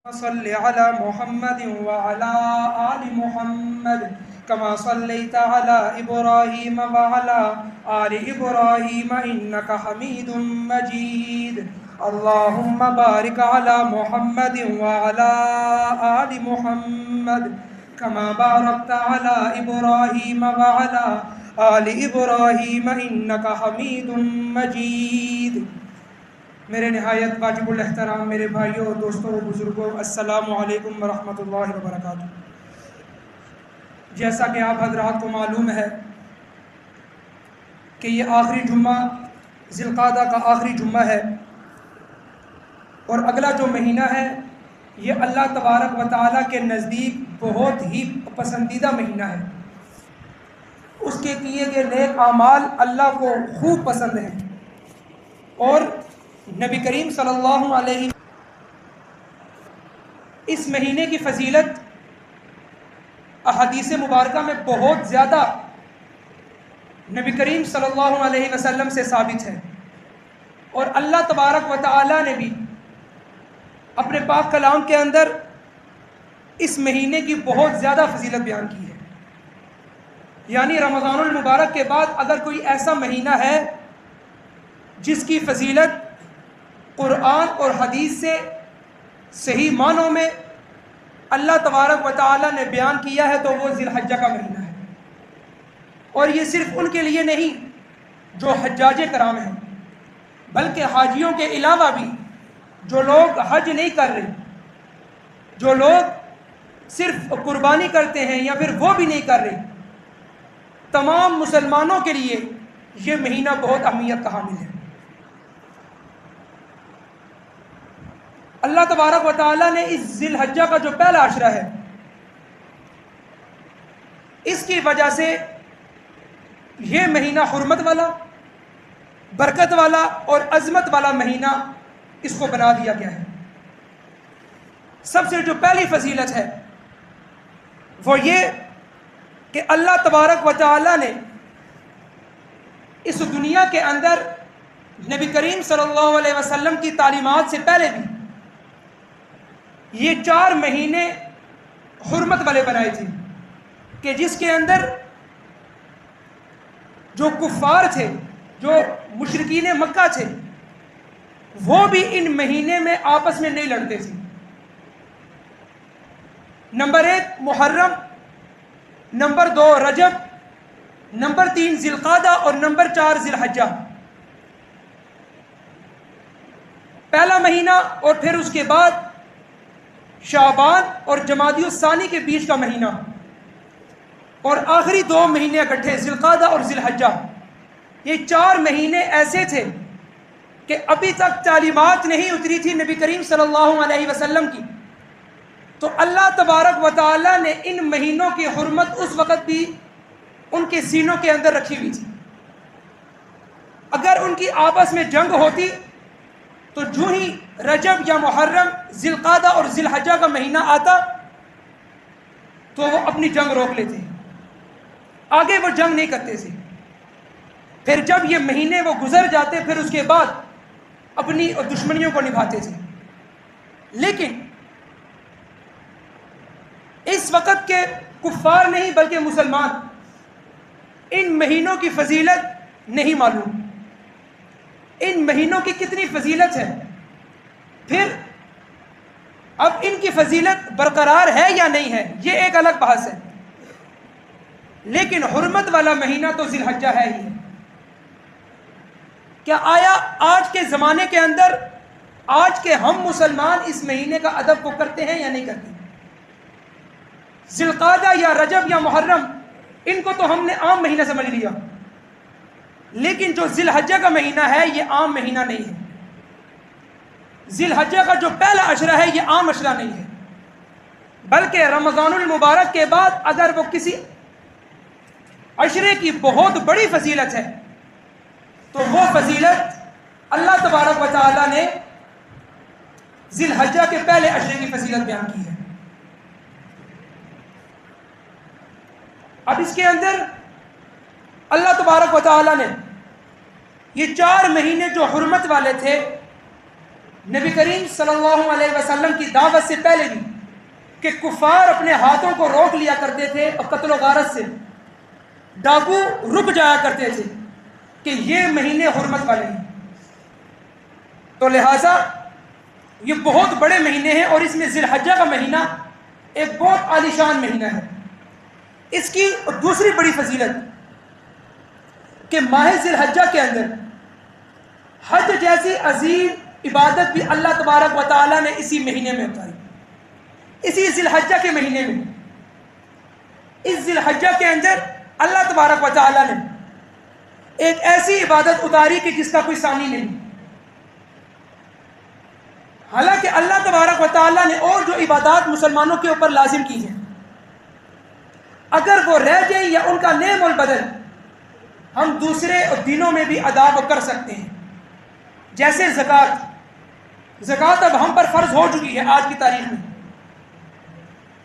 صل على محمد وعلى آل محمد كما صليت على إبراهيم وعلى آل إبراهيم إنك حميد مجيد. اللهم بارك على محمد وعلى آل محمد كما باركت على إبراهيم وعلى آل إبراهيم إنك حميد مجيد. میرے نہایت واجب الاحترام میرے بھائیوں، دوستوں، بزرگوں، السلام علیکم ورحمۃ اللہ وبرکاتہ. جیسا کہ آپ حضرات کو معلوم ہے کہ یہ آخری جمعہ ذی القعدہ کا آخری جمعہ ہے، اور اگلا جو مہینہ ہے یہ اللہ تبارک و تعالیٰ کے نزدیک بہت ہی پسندیدہ مہینہ ہے. اس کے کیے گئے نیک اعمال اللہ کو خوب پسند ہیں، اور نبی کریم صلی اللہ علیہ وسلم اس مہینے کی فضیلت احادیث مبارکہ میں بہت زیادہ نبی کریم صلی اللہ علیہ وسلم سے ثابت ہے، اور اللہ تبارک و تعالی نے بھی اپنے پاک کلام کے اندر اس مہینے کی بہت زیادہ فضیلت بیان کی ہے. یعنی رمضان المبارک کے بعد اگر کوئی ایسا مہینہ ہے جس کی فضیلت قرآن اور حدیث سے صحیح معنوں میں اللہ تبارک و تعالی نے بیان کیا ہے تو وہ ذی الحجہ کا مہینہ ہے. اور یہ صرف ان کے لیے نہیں جو حجاج کرام ہیں، بلکہ حاجیوں کے علاوہ بھی جو لوگ حج نہیں کر رہے، جو لوگ صرف قربانی کرتے ہیں یا پھر وہ بھی نہیں کر رہے، تمام مسلمانوں کے لیے یہ مہینہ بہت اہمیت کا حامل ہے. اللہ تبارک و تعالیٰ نے اس ذی الحجہ کا جو پہلا عشرہ ہے، اس کی وجہ سے یہ مہینہ حرمت والا، برکت والا اور عظمت والا مہینہ اس کو بنا دیا گیا ہے. سب سے جو پہلی فضیلت ہے وہ یہ کہ اللہ تبارک و تعالیٰ نے اس دنیا کے اندر نبی کریم صلی اللہ علیہ وسلم کی تعلیمات سے پہلے بھی یہ 4 مہینے حرمت والے بنائے تھے، کہ جس کے اندر جو کفار تھے، جو مشرکین مکہ تھے، وہ بھی ان مہینے میں آپس میں نہیں لڑتے تھے. نمبر 1 محرم، نمبر 2 رجب، نمبر 3 ذی القعدہ اور نمبر 4 ذی الحجہ. پہلا مہینہ اور پھر اس کے بعد شعبان اور جمادی الثانی کے بیچ کا مہینہ، اور آخری 2 مہینے اکٹھے ذی القعدہ اور ذی الحجہ. یہ 4 مہینے ایسے تھے کہ ابھی تک تعلیمات نہیں اتری تھی نبی کریم صلی اللہ علیہ وسلم کی، تو اللہ تبارک و تعالی نے ان مہینوں کی حرمت اس وقت بھی ان کے سینوں کے اندر رکھی ہوئی تھی. اگر ان کی آپس میں جنگ ہوتی تو جو ہی رجب یا محرم، ذی القعدہ اور ذی الحجہ کا مہینہ آتا تو وہ اپنی جنگ روک لیتے، آگے وہ جنگ نہیں کرتے تھے. پھر جب یہ مہینے وہ گزر جاتے پھر اس کے بعد اپنی دشمنیوں کو نبھاتے تھے. لیکن اس وقت کے کفار نہیں بلکہ مسلمان ان مہینوں کی فضیلت نہیں معلوم، ان مہینوں کی کتنی فضیلت ہے. پھر اب ان کی فضیلت برقرار ہے یا نہیں ہے یہ ایک الگ بحث ہے، لیکن حرمت والا مہینہ تو ذی الحجہ ہے ہی. کیا آیا آج کے زمانے کے اندر آج کے ہم مسلمان اس مہینے کا ادب کو کرتے ہیں یا نہیں کرتے؟ ذی القعدہ یا رجب یا محرم ان کو تو ہم نے عام مہینہ سمجھ لیا، لیکن جو ذی الحجہ کا مہینہ ہے یہ عام مہینہ نہیں ہے. ذی الحجہ کا جو پہلا عشرہ ہے یہ عام عشرہ نہیں ہے، بلکہ رمضان المبارک کے بعد اگر وہ کسی عشرے کی بہت بڑی فضیلت ہے تو وہ فضیلت اللہ تبارک و تعالی نے ذی الحجہ کے پہلے عشرے کی فضیلت بیان کی ہے. اب اس کے اندر اللہ تبارک و تعالی نے یہ 4 مہینے جو حرمت والے تھے نبی کریم صلی اللہ علیہ وسلم کی دعوت سے پہلے بھی کہ کفار اپنے ہاتھوں کو روک لیا کرتے تھے اور قتل و غارت سے ڈاکو رک جایا کرتے تھے کہ یہ مہینے حرمت والے ہیں، تو لہٰذا یہ بہت بڑے مہینے ہیں، اور اس میں ذی الحجہ کا مہینہ ایک بہت عالیشان مہینہ ہے۔ اس کی دوسری بڑی فضیلت کہ ماہ ذی الحجہ کے اندر حج جیسی عظیم عبادت بھی اللہ تبارک و تعالیٰ نے اسی مہینے میں اتاری، اسی ذی الحجہ کے مہینے میں۔ اس ذی الحجہ کے اندر اللہ تبارک و تعالیٰ نے ایک ایسی عبادت اتاری کہ جس کا کوئی ثانی نہیں۔ حالانکہ اللہ تبارک و تعالیٰ نے اور جو عبادات مسلمانوں کے اوپر لازم کی ہیں، اگر وہ رہ جائیں یا ان کا نعم البدل ہم دوسرے دنوں میں بھی ادا کر سکتے ہیں، جیسے زکوٰۃ اب ہم پر فرض ہو چکی ہے آج کی تاریخ میں۔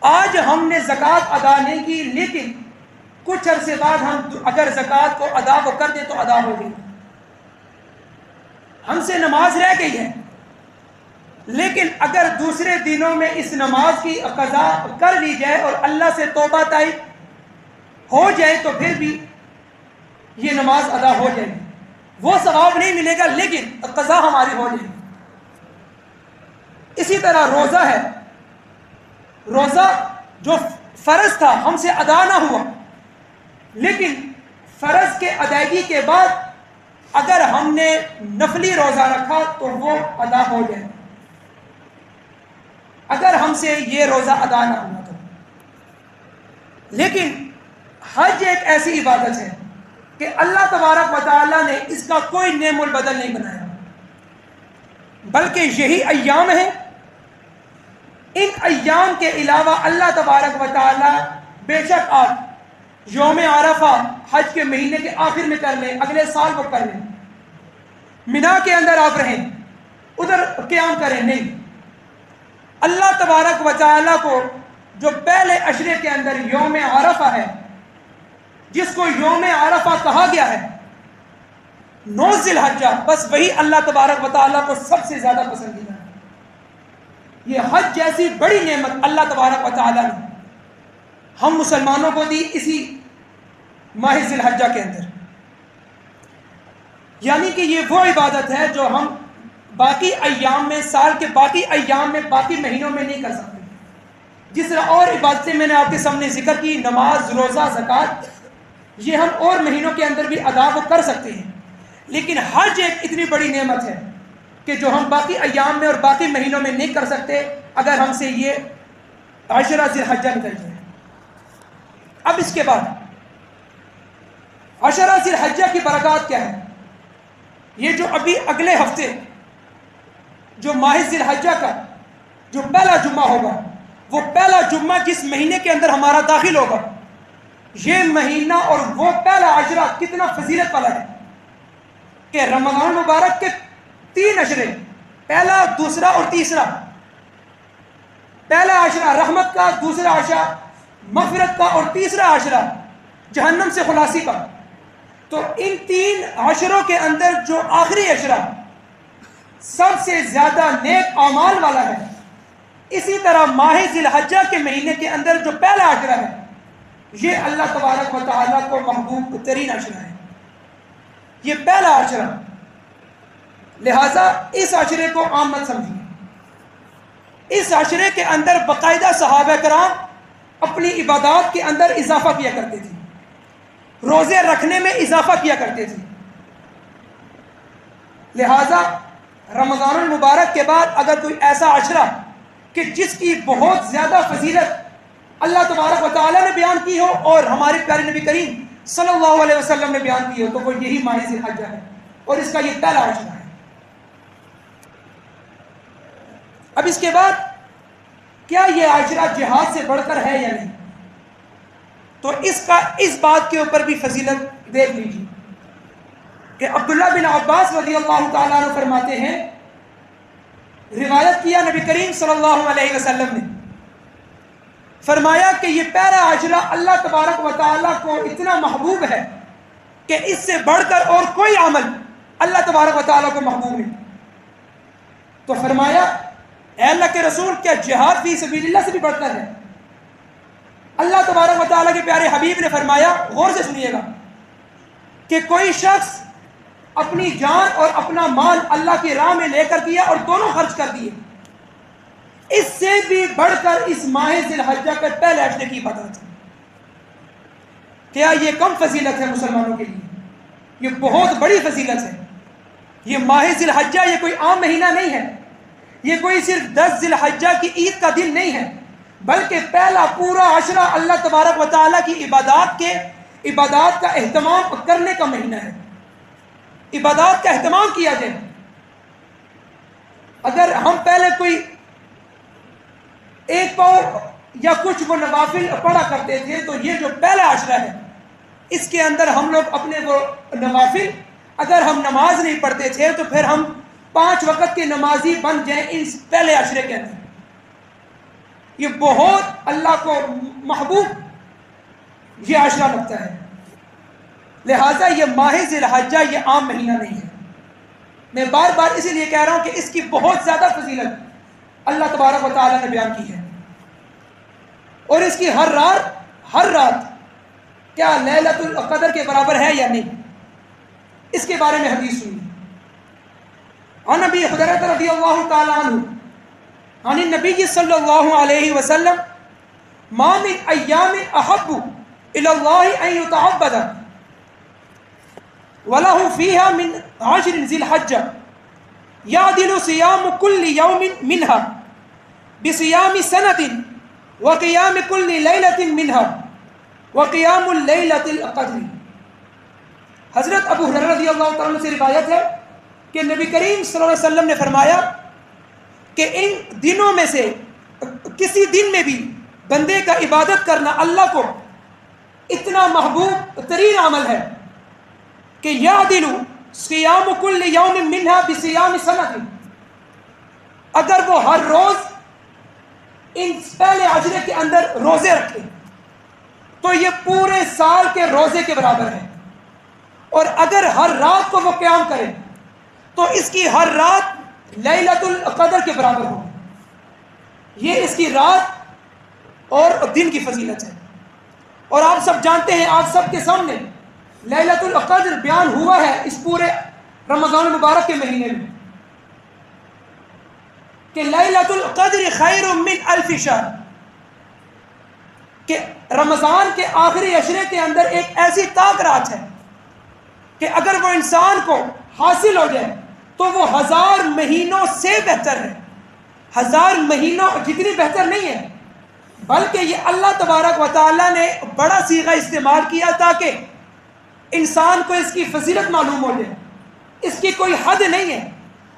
آج ہم نے زکوٰۃ ادا نہیں کی، لیکن کچھ عرصے بعد ہم اگر زکوٰۃ کو ادا کر دیں تو ادا ہو گئی۔ ہم سے نماز رہ گئی ہے، لیکن اگر دوسرے دنوں میں اس نماز کی قضا کر لی جائے اور اللہ سے توبہ طائب ہو جائے تو پھر بھی یہ نماز ادا ہو جائے گی۔ وہ ثواب نہیں ملے گا، لیکن قضا ہماری ہو جائے گی۔ اسی طرح روزہ ہے، روزہ جو فرض تھا ہم سے ادا نہ ہوا، لیکن فرض کے ادائیگی کے بعد اگر ہم نے نفلی روزہ رکھا تو وہ ادا ہو جائے، اگر ہم سے یہ روزہ ادا نہ ہوا تو۔ لیکن حج ایک ایسی عبادت ہے کہ اللہ تبارک و تعالیٰ نے اس کا کوئی نعم البدل نہیں بنایا، بلکہ یہی ایام ہیں۔ ان ایام کے علاوہ اللہ تبارک و تعالیٰ بے شک آپ یوم عرفہ حج کے مہینے کے آخر میں کر لیں، اگلے سال کو کر لیں، منا کے اندر آپ رہیں، ادھر قیام کریں، نہیں۔ اللہ تبارک و تعالیٰ کو جو پہلے عشرے کے اندر یوم عرفہ ہے، جس کو یوم عرفہ کہا گیا ہے، 9 ذی الحجہ، بس وہی اللہ تبارک و تعالیٰ کو سب سے زیادہ پسندیدہ ہے۔ یہ حج جیسی بڑی نعمت اللہ تبارک و تعالیٰ نے ہم مسلمانوں کو دی اسی ماہ ذی الحجہ کے اندر، یعنی کہ یہ وہ عبادت ہے جو ہم باقی ایام میں، سال کے باقی ایام میں، باقی مہینوں میں نہیں کر سکتے۔ جس طرح اور عبادتیں میں نے آپ کے سامنے ذکر کی، نماز، روزہ، زکوٰۃ، یہ ہم اور مہینوں کے اندر بھی ادا کر سکتے ہیں، لیکن حج ایک اتنی بڑی نعمت ہے کہ جو ہم باقی ایام میں اور باقی مہینوں میں نہیں کر سکتے اگر ہم سے یہ عشرہ ذی الحجہ نکل جائے۔ اب اس کے بعد عشرہ ذی الحجہ کی برکات کیا ہے؟ یہ جو ابھی اگلے ہفتے جو ماہ ذی الحجہ کا جو پہلا جمعہ ہوگا، وہ پہلا جمعہ جس مہینے کے اندر ہمارا داخل ہوگا، یہ مہینہ اور وہ پہلا عشرہ کتنا فضیلت والا ہے کہ رمضان مبارک کے 3 عشرے، پہلا، دوسرا اور تیسرا، پہلا عشرہ رحمت کا، دوسرا عشرہ مغفرت کا، اور تیسرا عشرہ جہنم سے خلاصی کا، تو ان 3 عشروں کے اندر جو آخری عشرہ سب سے زیادہ نیک اعمال والا ہے، اسی طرح ماہ ذی الحجہ کے مہینے کے اندر جو پہلا عشرہ ہے، یہ اللہ تبارک و تعالیٰ کو محبوب ترین عشرہ ہے، یہ پہلا عشرہ۔ لہٰذا اس عشرے کو عام مت سمجھیے۔ اس عشرے کے اندر باقاعدہ صحابہ کرام اپنی عبادات کے اندر اضافہ کیا کرتے تھے، روزے رکھنے میں اضافہ کیا کرتے تھے۔ لہٰذا رمضان المبارک کے بعد اگر کوئی ایسا عشرہ کہ جس کی بہت زیادہ فضیلت اللہ تبارک و تعالیٰ نے بیان کی ہو اور ہمارے پیارے نبی کریم صلی اللہ علیہ وسلم نے بیان کی ہو، تو وہ یہی ماہ ذی الحجہ ہے، اور اس کا یہ پہلا عشرہ ہے۔ اب اس کے بعد کیا یہ عشرہ جہاد سے بڑھ کر ہے یا نہیں؟ تو اس بات کے اوپر بھی فضیلت دیکھ لیجیے کہ عبداللہ بن عباس رضی اللہ تعالیٰ عنہ فرماتے ہیں، روایت کیا نبی کریم صلی اللہ علیہ وسلم نے فرمایا کہ یہ پہلا عشرہ اللہ تبارک و تعالیٰ کو اتنا محبوب ہے کہ اس سے بڑھ کر اور کوئی عمل اللہ تبارک و تعالیٰ کو محبوب نہیں۔ تو فرمایا اے اللہ کے رسول، کیا جہاد فی سبیل اللہ سے بھی بڑھ کر ہے؟ اللہ تبارک و تعالیٰ کے پیارے حبیب نے فرمایا، غور سے سنیے گا، کہ کوئی شخص اپنی جان اور اپنا مال اللہ کی راہ میں لے کر دیا اور دونوں خرچ کر دیے، اس سے بھی بڑھ کر اس ماہ ذی الحجہ کے پہلے عشرے کی عبادت ہے۔ کیا یہ کم فضیلت ہے مسلمانوں کے لیے؟ یہ بہت بڑی فضیلت ہے۔ یہ ماہ ذی الحجہ یہ کوئی عام مہینہ نہیں ہے، یہ کوئی صرف 10 ذی الحجہ کی عید کا دن نہیں ہے، بلکہ پہلا پورا عشرہ اللہ تبارک و تعالیٰ کی عبادات کا اہتمام کرنے کا مہینہ ہے۔ عبادات کا اہتمام کیا جائے۔ اگر ہم پہلے کوئی ایک پاؤ یا کچھ وہ نوافل پڑھا کرتے تھے، تو یہ جو پہلا عشرہ ہے اس کے اندر ہم لوگ اپنے وہ نوافل، اگر ہم نماز نہیں پڑھتے تھے تو پھر ہم 5 وقت کے نمازی بن جائیں اس پہلے عشرے کے اندر۔ یہ بہت اللہ کو محبوب یہ عشرہ لگتا ہے، لہٰذا یہ ماہ ذی الحجہ یہ عام مہینہ نہیں ہے۔ میں بار بار اسی لیے کہہ رہا ہوں کہ اس کی بہت زیادہ فضیلت اللہ تبارک و تعالیٰ نے بیان کی ہے، اور اس کی ہر رات کیا لیلۃ القدر کے برابر ہے یا نہیں، اس کے بارے میں حدیث سنی۔ عن ابی ہریرہ رضی اللہ تعالی عنہ عن النبی صلی اللہ علیہ وسلم ما من ایام احب الی اللہ ان یتعبد وله فيها من 10 ذی الحجہ يعدل صيام كل يوم منها بصيام سنة وقيام كل ليلة منها وقيام الليلة القدر۔ حضرت ابو ہریرہ رضی اللہ تعالیٰ عنہ سے روایت ہے کہ نبی کریم صلی اللہ علیہ وسلم نے فرمایا کہ ان دنوں میں سے کسی دن میں بھی بندے کا عبادت کرنا اللہ کو اتنا محبوب ترین عمل ہے کہ یعدل صیام کل یوم منہا بصیام سنۃ، اگر وہ ہر روز ان پہلے عشرے کے اندر روزے رکھے تو یہ پورے سال کے روزے کے برابر ہے، اور اگر ہر رات کو وہ قیام کرے تو اس کی ہر رات لیلۃ القدر کے برابر ہو۔ یہ اس کی رات اور دن کی فضیلت ہے، اور آپ سب جانتے ہیں، آپ سب کے سامنے لیلۃ القدر بیان ہوا ہے اس پورے رمضان المبارک کے مہینے میں، کہ لیلۃ القدر خیر من 1000 شہر، کہ رمضان کے آخری عشرے کے اندر ایک ایسی طاق رات ہے کہ اگر وہ انسان کو حاصل ہو جائے تو وہ 1000 مہینوں سے بہتر ہے۔ 1000 مہینوں جتنی بہتر نہیں ہے، بلکہ یہ اللہ تبارک و تعالیٰ نے بڑا صیغہ استعمال کیا تاکہ انسان کو اس کی فضیلت معلوم ہو جائے، اس کی کوئی حد نہیں ہے،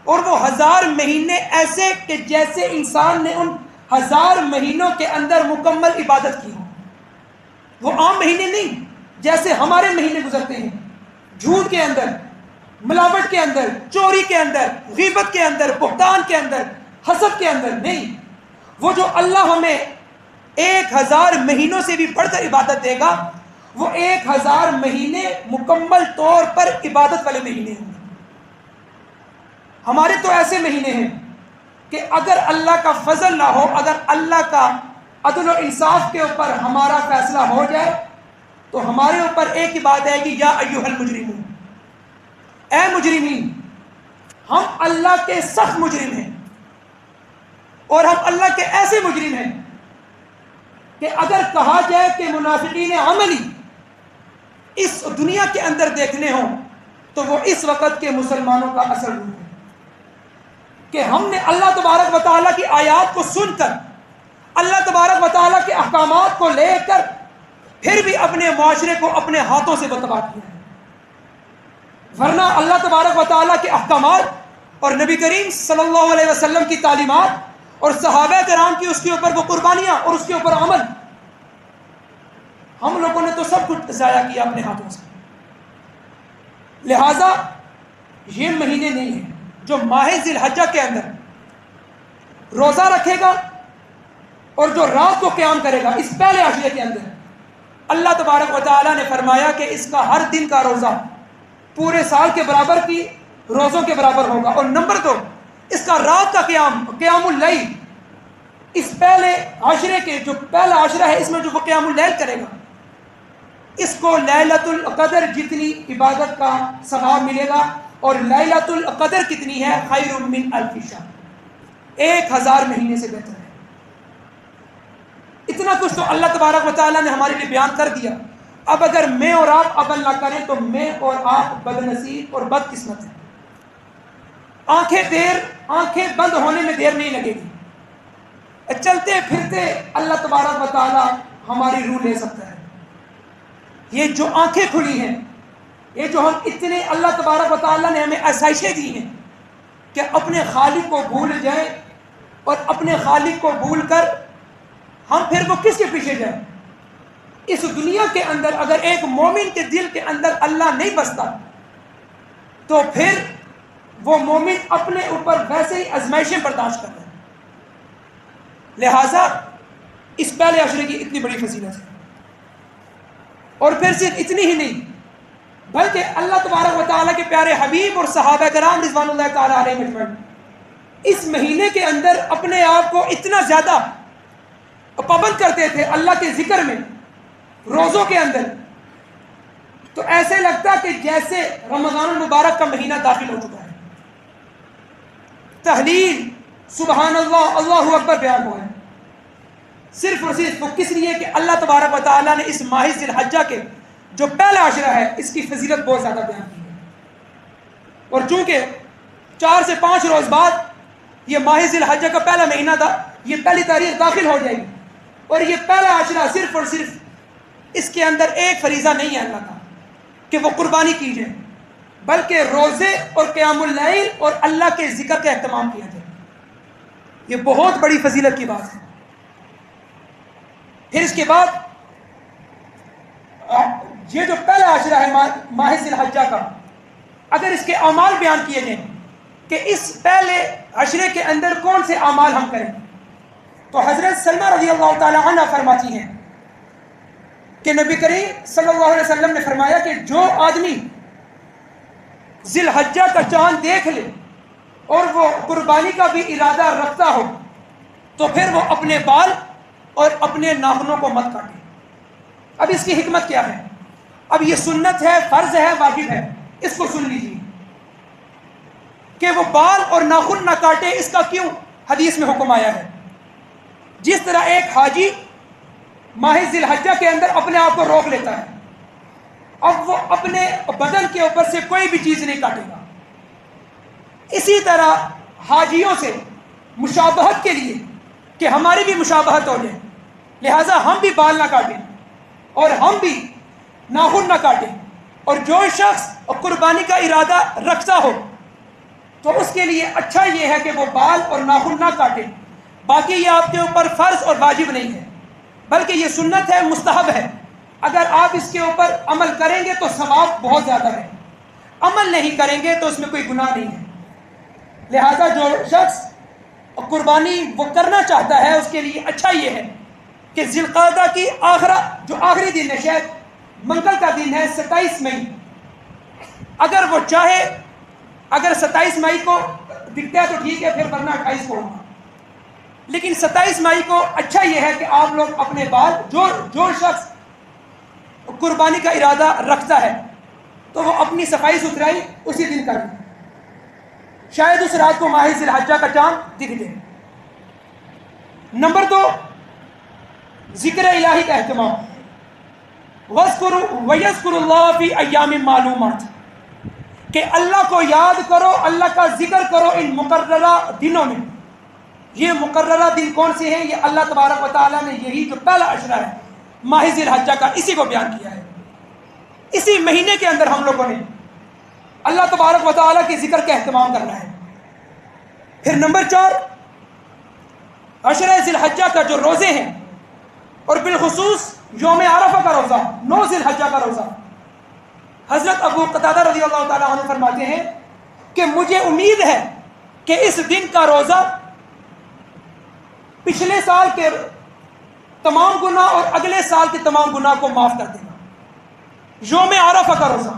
اور وہ 1000 مہینے ایسے کہ جیسے انسان نے ان 1000 مہینوں کے اندر مکمل عبادت کی ہو۔ وہ عام مہینے نہیں جیسے ہمارے مہینے گزرتے ہیں، جھوٹ کے اندر، ملاوٹ کے اندر، چوری کے اندر، غیبت کے اندر، بہتان کے اندر، حسد کے اندر نہیں۔ وہ جو اللہ ہمیں 1000 مہینوں سے بھی بڑھ کر عبادت دے گا، وہ 1000 مہینے مکمل طور پر عبادت والے مہینے ہوں گے۔ ہمارے تو ایسے مہینے ہیں کہ اگر اللہ کا فضل نہ ہو، اگر اللہ کا عدل و انصاف کے اوپر ہمارا فیصلہ ہو جائے تو ہمارے اوپر ایک ہی بات ہے کہ یا ایھا المجرمون، اے مجرمین، ہم اللہ کے سخت مجرم ہیں، اور ہم اللہ کے ایسے مجرم ہیں کہ اگر کہا جائے کہ منافقین عملی اس دنیا کے اندر دیکھنے ہوں تو وہ اس وقت کے مسلمانوں کا اثر ہے کہ ہم نے اللہ تبارک و تعالیٰ کی آیات کو سن کر، اللہ تبارک و تعالیٰ کے احکامات کو لے کر پھر بھی اپنے معاشرے کو اپنے ہاتھوں سے تباہ کیا ہے۔ ورنہ اللہ تبارک و تعالیٰ کے احکامات اور نبی کریم صلی اللہ علیہ وسلم کی تعلیمات اور صحابہ کرام کی اس کے اوپر وہ قربانیاں اور اس کے اوپر عمل، ہم لوگوں نے تو سب کچھ ضائع کیا اپنے ہاتھوں سے۔ لہذا یہ مہینے نہیں ہیں جو ماہ ذی الحجہ کے اندر روزہ رکھے گا اور جو رات کو قیام کرے گا اس پہلے عشرے کے اندر، اللہ تبارک و تعالیٰ نے فرمایا کہ اس کا ہر دن کا روزہ پورے سال کے برابر کی روزوں کے برابر ہوگا۔ اور نمبر 2، اس کا رات کا قیام اللیل، اس پہلے عشرے کے جو پہلا عشرہ ہے اس میں جو وہ قیام اللیل کرے گا، اس کو لیلۃ القدر جتنی عبادت کا ثواب ملے گا. اور لیلۃ القدر کتنی ہے؟ خیر من الف شہر، 1000 مہینے سے بہتر ہے. اتنا کچھ تو اللہ تبارک و تعالیٰ نے ہمارے لیے بیان کر دیا. اب اگر میں اور آپ عمل نہ کریں تو میں اور آپ بد نصیب اور بد قسمت ہیں. آنکھیں بند ہونے میں دیر نہیں لگے گی. چلتے پھرتے اللہ تبارک و تعالیٰ ہماری روح لے سکتا ہے. یہ جو آنکھیں کھلی ہیں، یہ جو ہم اتنے اللہ تبارک و تعالیٰ نے ہمیں آسائشیں دی ہیں کہ اپنے خالق کو بھول جائیں، اور اپنے خالق کو بھول کر ہم پھر وہ کس کے پیچھے جائیں؟ اس دنیا کے اندر اگر ایک مومن کے دل کے اندر اللہ نہیں بستا تو پھر وہ مومن اپنے اوپر ویسے ہی آزمائشیں برداشت کرتا ہے. لہٰذا اس پہلے عشرے کی اتنی بڑی فضیلت ہے. اور پھر صرف اتنی ہی نہیں بلکہ اللہ تبارک و تعالیٰ کے پیارے حبیب اور صحابہ کرام رضوان اللہ تعالیٰ علیہ مجمعین اس مہینے کے اندر اپنے آپ کو اتنا زیادہ پابند کرتے تھے اللہ کے ذکر میں، روزوں کے اندر، تو ایسے لگتا کہ جیسے رمضان المبارک کا مہینہ داخل ہو چکا ہے. تحلیل، سبحان اللہ، اللہ اکبر بیان ہوا ہے صرف اور صرف وہ کس لیے کہ اللہ تبارک و تعالیٰ نے اس ماہ ذی الحجہ کے جو پہلا عشرہ ہے اس کی فضیلت بہت زیادہ بیان کی ہے. اور چونکہ 4 سے 5 روز بعد یہ ماہ ذی الحجہ کا پہلا مہینہ تھا، یہ پہلی تاریخ داخل ہو جائے گی، اور یہ پہلا عشرہ صرف اور صرف اس کے اندر ایک فریضہ نہیں ہے اللہ کا کہ وہ قربانی کی جائے، بلکہ روزے اور قیام اللیل اور اللہ کے ذکر کا اہتمام کیا جائے. یہ بہت بڑی فضیلت کی بات ہے. پھر اس کے بعد یہ جو پہلا عشرہ ہے ماہ ذی الحجہ کا، اگر اس کے اعمال بیان کیے جائیں کہ اس پہلے عشرے کے اندر کون سے اعمال ہم کریں، تو حضرت سلمہ رضی اللہ تعالی عنہ فرماتی ہیں کہ نبی کریم صلی اللہ علیہ وسلم نے فرمایا کہ جو آدمی ذی الحجہ کا چاند دیکھ لے اور وہ قربانی کا بھی ارادہ رکھتا ہو تو پھر وہ اپنے بال اور اپنے ناخنوں کو مت کاٹے. اب اس کی حکمت کیا ہے؟ اب یہ سنت ہے، فرض ہے، واجب ہے. اس کو سن لیجیے کہ وہ بال اور ناخن نہ کاٹے. اس کا کیوں حدیث میں حکم آیا ہے؟ جس طرح ایک حاجی ماہ ذی الحجہ کے اندر اپنے آپ کو روک لیتا ہے، اب وہ اپنے بدن کے اوپر سے کوئی بھی چیز نہیں کاٹے گا. اسی طرح حاجیوں سے مشابہت کے لیے کہ ہماری بھی مشابہت ہو جائے، لہٰذا ہم بھی بال نہ کاٹیں اور ہم بھی ناخن نہ کاٹیں. اور جو شخص قربانی کا ارادہ رکھتا ہو تو اس کے لیے اچھا یہ ہے کہ وہ بال اور ناخن نہ کاٹے. باقی یہ آپ کے اوپر فرض اور واجب نہیں ہے، بلکہ یہ سنت ہے، مستحب ہے. اگر آپ اس کے اوپر عمل کریں گے تو ثواب بہت زیادہ ہے، عمل نہیں کریں گے تو اس میں کوئی گناہ نہیں ہے. لہذا جو شخص قربانی وہ کرنا چاہتا ہے اس کے لیے اچھا یہ ہے کہ ذی القعدہ کی جو آخری دن ہے، شاید منگل کا دن ہے 27 مئی، اگر وہ چاہے، اگر 27 مئی کو دکھتا ہے تو ٹھیک ہے، پھر ورنہ 28 کو ہوگا. لیکن 27 مئی کو اچھا یہ ہے کہ آپ لوگ اپنے بال، جو شخص قربانی کا ارادہ رکھتا ہے تو وہ اپنی صفائی ستھرائی اسی دن کریں، شاید اس رات کو ماہ ذی الحجہ کا چاند دکھ جائے. نمبر 2، ذکر الہی کا اہتمام. وَيَذْكُرُ اللَّهَ فِي أَيَّامٍ مَّعْلُومَاتٍ، کہ اللہ کو یاد کرو، اللہ کا ذکر کرو ان مقررہ دنوں میں. یہ مقررہ دن کون سے ہیں؟ یہ اللہ تبارک و تعالیٰ نے یہی جو پہلا عشرہ ہے ماہ ذی الحجہ کا، اسی کو بیان کیا ہے. اسی مہینے کے اندر ہم لوگوں نے اللہ تبارک و تعالیٰ کے ذکر کا اہتمام کرنا ہے. پھر نمبر 4، عشرہ ذی الحجہ کا جو روزے ہیں، اور بالخصوص یوم عرفہ کا روزہ، 9 ذی الحجہ کا روزہ. حضرت ابو قتادہ رضی اللہ تعالیٰ عنہ فرماتے ہیں کہ مجھے امید ہے کہ اس دن کا روزہ پچھلے سال کے تمام گناہ اور اگلے سال کے تمام گناہ کو معاف کر دے گا. یوم عرفہ کا روزہ،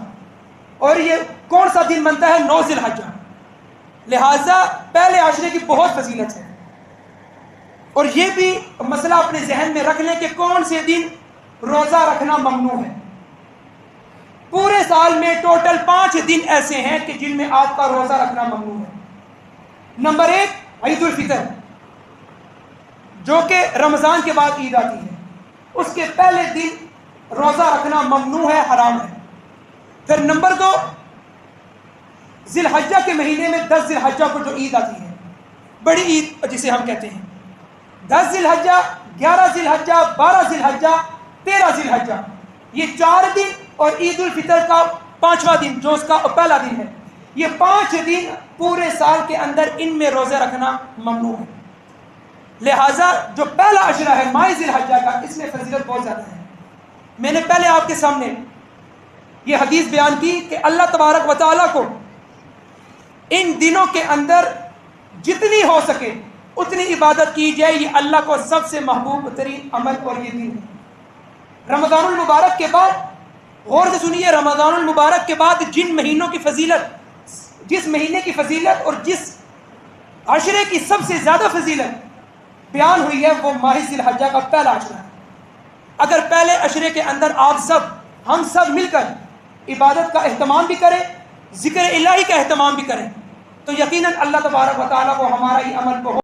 اور یہ کون سا دن بنتا ہے؟ 9 ذی الحجہ. لہٰذا پہلے عشرے کی بہت فضیلت ہے، اور یہ بھی مسئلہ اپنے ذہن میں رکھ لیں کہ کون سے دن روزہ رکھنا ممنوع ہے۔ پورے سال میں ٹوٹل 5 دن ایسے ہیں کہ جن میں آپ کا روزہ رکھنا ممنوع ہے۔ نمبر 1 عید الفطر، جو کہ رمضان کے بعد عید آتی ہے، اس کے پہلے دن روزہ رکھنا ممنوع ہے، حرام ہے۔ پھر نمبر 2 ذی الحجہ کے مہینے میں 10 ذی الحجہ کو جو عید آتی ہے، بڑی عید جسے ہم کہتے ہیں، 10 ذی الحجہ، 11 ذی الحجہ، 12 ذی الحجہ، 13 ذی الحجہ، یہ 4 دن، اور عید الفطر کا 5واں دن جو اس کا پہلا دن ہے، یہ 5 دن پورے سال کے اندر ان میں روزے رکھنا ممنوع ہے۔ لہٰذا جو پہلا عشرہ ہے ماہ ذی الحجہ کا، اس میں فضیلت بہت زیادہ ہے۔ میں نے پہلے آپ کے سامنے یہ حدیث بیان کی کہ اللہ تبارک و تعالیٰ کو ان دنوں کے اندر جتنی ہو سکے اتنی عبادت کی جائے، یہ اللہ کو سب سے محبوب ترین عمل اور یہ دن ہے۔ رمضان المبارک کے بعد، غور سے سنیے، رمضان المبارک کے بعد جن مہینوں کی فضیلت، جس مہینے کی فضیلت اور جس عشرے کی سب سے زیادہ فضیلت بیان ہوئی ہے، وہ ماہ ذی الحجہ کا پہلا عشرہ ہے۔ اگر پہلے عشرے کے اندر ہم سب مل کر عبادت کا اہتمام بھی کریں، ذکر الہی کا اہتمام بھی کریں، تو یقیناً اللہ تبارک و تعالیٰ کو ہمارا یہ عمل کو